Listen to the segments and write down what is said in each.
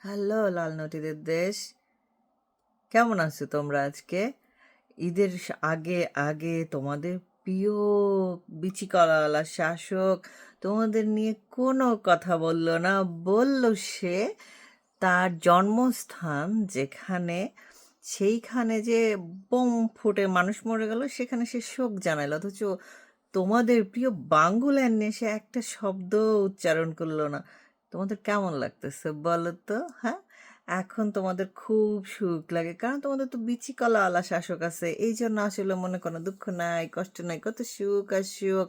Hello লাল নদীদের দেশ, কেমন আছো তোমরা আজকে? ঈদের আগে আগে তোমাদের প্রিয় বিচি কলাওয়ালা শাসক তোমাদের নিয়ে কোনো কথা বললো না। বলল সে তার জন্মস্থান যেখানে, সেইখানে যে বোম ফুটে মানুষ মরে গেল সেখানে সে শোক জানাইল, অথচ তোমাদের প্রিয় বাঙ্গুল্যান্ড নিয়ে সে একটা শব্দ উচ্চারণ করলো না। তোমাদের কেমন লাগতেছে বলো তো? হ্যাঁ, এখন তোমাদের খুব সুখ লাগে কারণ তোমাদের তো বিচি কলাওয়ালা শাসক আছে, এই জন্য আসলে মনে কোনো দুঃখ নাই, কষ্ট নাই, কত সুখ আর সুখ।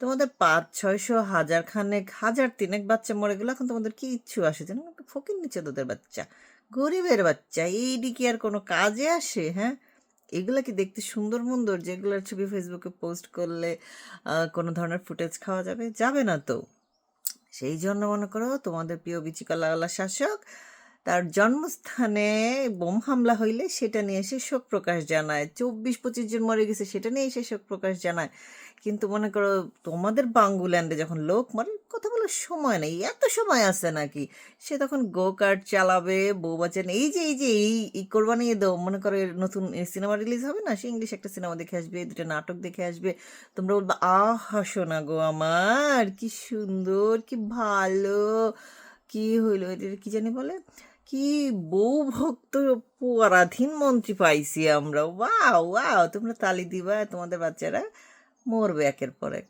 তোমাদের 500-600 হাজার খানেক হাজার তিনেক বাচ্চা মরে গেলো, এখন তোমাদের কি ইচ্ছু আসে যেন? ফকির নিচে তোদের বাচ্চা, গরিবের বাচ্চা, এইটি কি আর কোনো কাজে আসে? হ্যাঁ, এগুলা কি দেখতে সুন্দর মুন্দর যেগুলোর ছবি ফেসবুকে পোস্ট করলে কোনো ধরনের ফুটেজ খাওয়া যাবে? যাবে না তো। সেই জন্য মনে করো তোমাদের প্রিয় বিচিকলাওয়ালা শাসক তার জন্মস্থানে বোম হামলা হইলে সেটা নিয়ে এসে শোক প্রকাশ জানায়, 24-25 জন মরে গেছে সেটা নিয়ে এসে শোক প্রকাশ জানায়। কিন্তু মনে করো তোমাদের বাঙ্গুল্যান্ডে যখন লোক মরে, কথা বলার সময় নেই, এত সময় আছে নাকি? সে তখন গো কার্ট চালাবে, বউ বাচ্চা নিয়ে, এই কোরবানি ঈদেও মনে করো এর নতুন সিনেমা রিলিজ হবে না, সে ইংলিশ একটা সিনেমা দেখে আসবে, দুটো নাটক দেখে আসবে। তোমরা বলবা আহা শোনা গো আমার, কি সুন্দর, কি ভালো, কি হইলো এটা কি জানি বলে, কি বউ ভক্ত পরাধীন মন্ত্রী পাইছি আমরা। ওয়াও ওয়াও, তোমরা তালি দিবা, তোমাদের বাচ্চারা মরবে একের পর এক।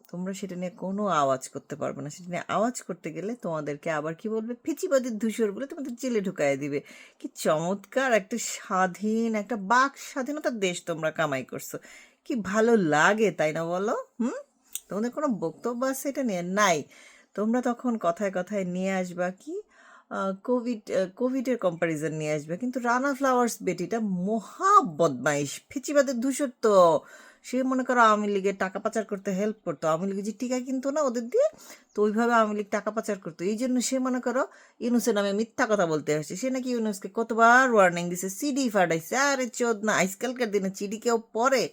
তোমরা সেটা নিয়ে কোনো আওয়াজ করতে পারবে না, সেটা নিয়ে আওয়াজ করতে গেলে তোমাদেরকে আবার কি বলবে, ফিচিবাদীর ধূসর বলে তোমাদের জেলে ঢুকাই দিবে। কি চমৎকার একটা স্বাধীন, একটা বাক স্বাধীনতার দেশ তোমরা কামাই করছো, কি ভালো লাগে তাই না বলো? তোমাদের কোনো বক্তব্য আছে এটা নিয়ে? নাই। তোমরা তখন কথায় কথায় নিয়ে আসবা কি কোভিডের কম্প্যারিজন নিয়ে আসবে, কিন্তু রানা ফ্লাওয়ার্স বেটিটা মহা বদমাইশ, ফেচিবাদের ধূসর তো। সে মনে করো আওয়ামী লীগের টাকা পাচার করতে হেল্প করতো, আওয়ামী লীগের যে টিকা কিনতো না ওদের দিয়ে, তো ওইভাবে আওয়ামী লীগ টাকা পাচার করতো, এই জন্য সে মনে করো ইউনুসের নামে মিথ্যা কথা বলতে আসছে। সে নাকি ইউনুসকে কতবার ওয়ার্নিং দিছে, সিডি ফাটাইছে। আরে চোদ না, আজকালকার দিনে চিডি কেউ পড়ে?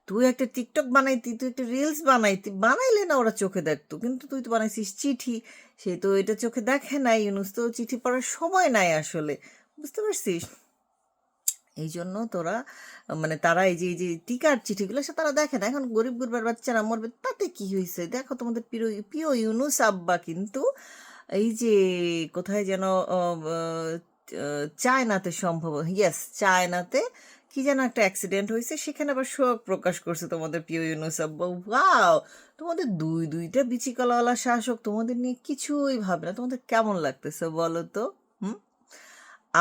তুই একটা টিকটক বানাইতি, তুই একটা রিলস বানাইতি, বানাইলে না ওরা চোখে দেখতো, কিন্তু তুই তো বানাইছিস চিঠি, সে তো এটা চোখে দেখে নাই। ইউনুস তো চিঠি পড়ার সময় নাই আসলে, বুঝতে পারছিস? এই জন্য তোরা মানে তারা এই যে টিকার চিঠিগুলো সে তারা দেখে না। এখন গরিব গুরবার বাচ্চারা মরবে তাতে কি হয়েছে? দেখো তোমাদের প্রিয় প্রিয় ইউনুস আব্বা কিন্তু এই যে কোথায় যেন চায়নাতে, সম্ভব, ইয়েস চায়নাতে কি যেন একটা অ্যাক্সিডেন্ট হয়েছে, সেখানে আবার শোক প্রকাশ করছে তোমাদের প্রিয় ইউনুস আব্বা। ওয়াও, তোমাদের দুইটা বিচিকলাওয়ালা শাসক তোমাদের নিয়ে কিছুই ভাবে না। তোমাদের কেমন লাগতেছে বলো তো? হুম,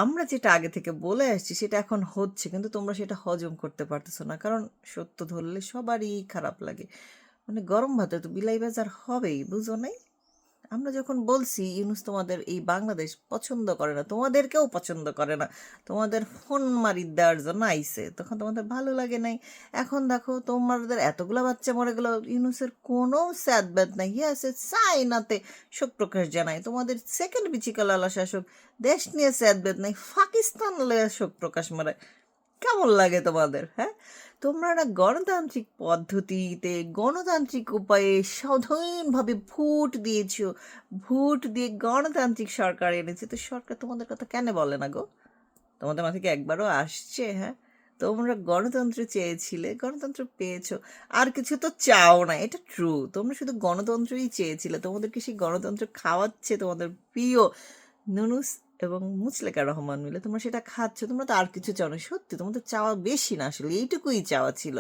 আমরা যেটা আগে থেকে বলে আসছি সেটা এখন হচ্ছে, কিন্তু তোমরা সেটা হজম করতে পারতেছো না, কারণ সত্য ধরলে সবারই খারাপ লাগে। মানে গরম ভাতে তো বিলাই বাজার হবেই, বুঝো নাই? আমরা যখন বলছি ইউনুস তোমাদের এই বাংলাদেশ পছন্দ করে না, তোমাদেরকেও পছন্দ করে না, তোমাদের ফোন মারি দেওয়ার জন্য আইছে, তখন তোমাদের ভালো লাগে নাই। এখন দেখো তোমাদের এতগুলা বাচ্চা মরে গেল, ইউনুসের কোনো স্যাদ ব্যাদ নাই, আছে চায়নাতে শোক প্রকাশ জানায়। তোমাদের সেকেন্ড বিচিকালালা শাসক, দেশ নিয়ে স্যাদ ব্যাদ নাই, পাকিস্তান লয়ে শোক প্রকাশ মারায়। কেমন লাগে তোমাদের? হ্যাঁ, তোমরা না গণতান্ত্রিক পদ্ধতিতে গণতান্ত্রিক উপায়ে স্বাধীনভাবে ভোট দিয়েছো, ভোট দিয়ে গণতান্ত্রিক সরকার এনেছে, তো সরকার তোমাদের কথা কেন বলে না গো? তোমাদের মাথায় কি একবারও আসছে? হ্যাঁ, তোমরা গণতন্ত্র চেয়েছিলে, গণতন্ত্র পেয়েছো, আর কিছু তো চাও না, এটা ট্রু। তোমরা শুধু গণতন্ত্রই চেয়েছিলে, তোমাদেরকে সেই গণতন্ত্র খাওয়াচ্ছে তোমাদের প্রিয় নুনুস এবং মুচলেকা রহমান মিলে, তোমরা সেটা খাচ্ছ, তোমরা তো আর কিছু চাও না। সত্যি তোমাদের চাওয়া বেশি না, আসলে এইটুকুই চাওয়া ছিল।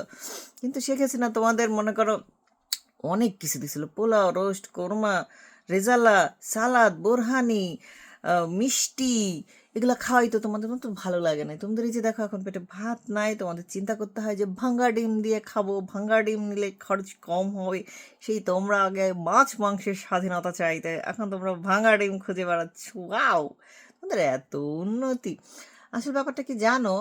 কিন্তু শেখ হাসিনা তোমাদের মনে করো অনেক কিছু দিছিল, পোলাও, রোস্ট, কোরমা, রেজালা, সালাদ, বোরহানি, মিষ্টি, এগুলো খাওয়াই তো তোমাদের তো ভালো লাগে না। তোমাদের এই যে দেখো এখন পেটে ভাত নাই, তোমাদের চিন্তা করতে হয় যে ভাঙ্গা ডিম দিয়ে খাবো, ভাঙ্গা ডিম নিলে খরচ কম হবে। সেই তোমরা আগে মাছ মাংসের স্বাধীনতা চাইতে, এখন তোমরা ভাঙ্গা ডিম খুঁজে বেড়াচ্ছ। ওয়াও, তোমাদের এত উন্নতি। আসল ব্যাপারটা কি জানো,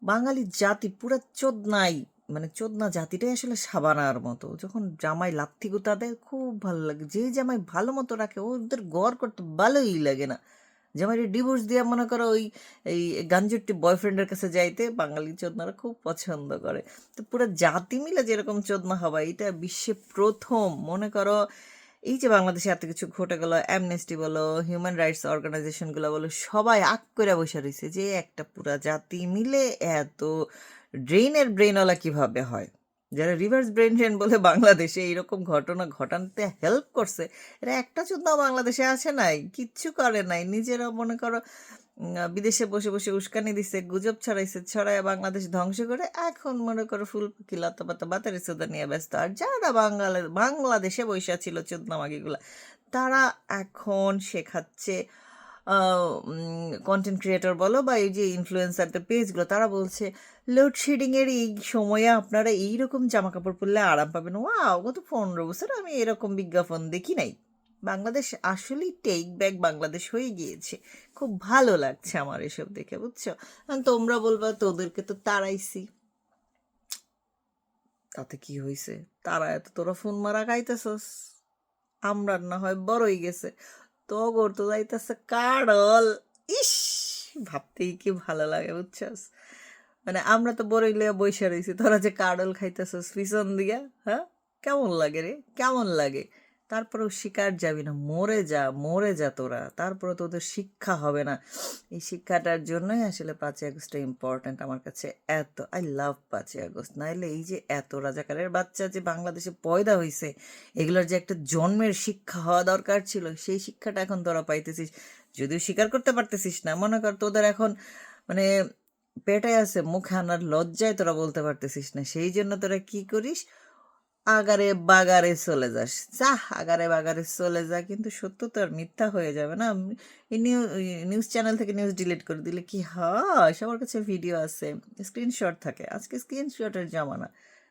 বাঙালি জাতি পুরো চোদনাই, মানে চোদনা জাতিটাই আসলে সাবানার মতো। যখন জামাই লাথি গুতা দেয় খুব ভালো লাগে, যে জামাই ভালো মতো রাখে ওদের গড় করতে ভালোই লাগে না। জামাইয়ের ডিভোর্স দিয়ে মনে করো ওই এই গাঞ্জুটি বয়ফ্রেন্ডের কাছে যাইতে বাঙালি চোদনারা খুব পছন্দ করে। তো পুরো জাতি মিলে যেরকম চোদনা হবা এটা বিশ্বে প্রথম। মনে করো এই যে বাংলাদেশে এত কিছু ঘটে গেল, অ্যামনেস্টি বলো, হিউম্যান রাইটস অর্গানাইজেশনগুলো বলো, সবাই আগ করে বসে রয়েছে যে একটা পুরা জাতি মিলে এত ব্রেনওয়ালা কিভাবে হয়। যারা রিভার্স ব্রেন ড্রেন বলে বাংলাদেশে এইরকম ঘটনা ঘটাতে হেল্প করছে, এরা একটা চুদাও বাংলাদেশে আসে নাই, কিচ্ছু করে নাই, নিজেরা মনে করো বিদেশে বসে বসে উস্কানি দিছে, গুজব ছড়াইছে, ছড়ায় বাংলাদেশ ধ্বংস করে এখন মনে করো ফুল পাখি লতা পাতা বাতারি চোদা নিয়ে ব্যস্ত। আর যারা বাংলাদেশে বৈশা ছিল চোদনামাগিগুলা, তারা এখন শেখাচ্ছে কন্টেন্ট ক্রিয়েটর বলো বা এই যে ইনফ্লুয়েন্সারদের পেজগুলো, তারা বলছে লোডশেডিং এর এই সময়ে আপনারা এইরকম জামা কাপড় পরলে আরাম পাবেন। ওয়াও, গত 15 বছর আমি এরকম বিজ্ঞাপন দেখি নাই। বাংলাদেশ আসলেই টেক ব্যাক বাংলাদেশ হয়ে গিয়েছে। খুব ভালো লাগছে আমার এসব দেখে, বুঝছো। আর তোমরা বলবা তোদেরকে তো তাড়াইছি, তাতে কি হয়েছে? তারা এত তোরা ফোন মারা খাইতেছস, আমরা না হয় বড়ই গেছে, তগর তো যাইতেছে কারল। ইস, ভাবতেই কি ভালো লাগে, বুঝছস। মানে আমরা তো বড়ই লিয়া বইসা রইছি, তোরা যে কারল খাইতেছস পিছন দিয়া, হ্যাঁ, কেমন লাগে রে, কেমন লাগে? তারপরেও শিকার যাবি না, মরে যা, মরে যা তোরা, তারপরে তোদের শিক্ষা হবে না। এই শিক্ষাটার জন্যই আসলে 5ই আগস্টটা ইম্পর্ট্যান্ট আমার কাছে। এত আই লাভ 5ই আগস্ট। নাইলে এই যে এত রাজাকারের বাচ্চা যে বাংলাদেশে পয়দা হইছে, এগুলোর যে একটা জন্মের শিক্ষা হওয়া দরকার ছিল, সেই শিক্ষাটা এখন তোরা পাইতেছিস, যদিও স্বীকার করতে পারতেছিস না। মনে কর তোদের এখন মানে পেটে আছে, মুখে আনার লজ্জায় তোরা বলতে পারতেছিস না, সেই জন্য তোরা কি করিস, আগারে বাগারে চলে যাস। যা, আগারে বাগারে চলে যা, কিন্তু সত্য তো আর মিথ্যা হয়ে যাবে না। এই নিউজ চ্যানেল থেকে নিউজ ডিলিট করে দিলে কি হয়? সবার কাছে ভিডিও আছে, স্ক্রিনশট থাকে, আজকে স্ক্রিনশটের জামানা।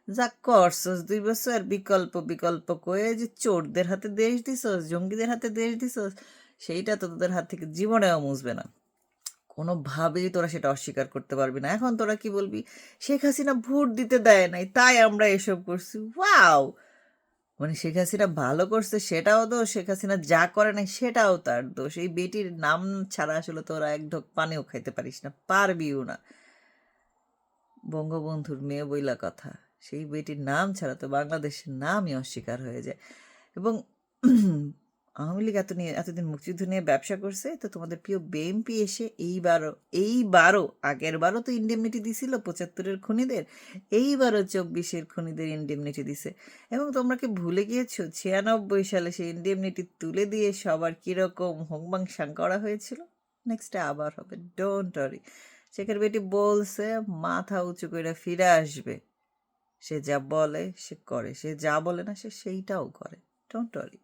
যা করছস 2 বছর, বিকল্প বিকল্প কয়ে যে চোরদের হাতে দেশ দিছস, জঙ্গিদের হাতে দেশ দিছস, সেইটা তো তোদের হাত থেকে জীবনেও মুছবে না, কোনোভাবেই তোরা সেটা অস্বীকার করতে পারবি না। এখন তোরা কি বলবি, শেখ হাসিনা ভোট দিতে দেয় নাই তাই আমরা এসব করছি। ওয়াও, মানে শেখ হাসিনা ভালো করছে সেটাও দোষ, শেখ হাসিনা যা করে নাই সেটাও তার দোষ। এই বেটির নাম ছাড়া আসলে তোরা এক ঢোক পানিও খাইতে পারিস না, পারবিও না। বঙ্গবন্ধুর মেয়ে বইলা কথা, সেই বেটির নাম ছাড়া তো বাংলাদেশের নামই অস্বীকার হয়ে যায়। এবং আওয়ামী লীগ এতদিন মুক্তিযুদ্ধ নিয়ে ব্যবসা করছে, তো তোমাদের প্রিয় বিএনপি এসে এইবারও আগের বারও তো ইন্ডেমনিটি দিছিল 75-এর খুনিদের, এইবারও 24-এর খুনিদের ইন্ডেমনিটি দিছে। এবং তোমরা কি ভুলে গিয়েছো 96 সালে সেই ইন্ডেমনিটি তুলে দিয়ে সবার কিরকম হোংবাংসাং করা হয়েছিল? নেক্সটে আবার হবে, ডোন্ট ওয়ারি। শেখের বেটি বলছে মাথা উঁচু করে ফিরে আসবে, সে যা বলে সে করে, সে যা বলে না সে সেইটাও করে, ডোন্ট ওয়ারি।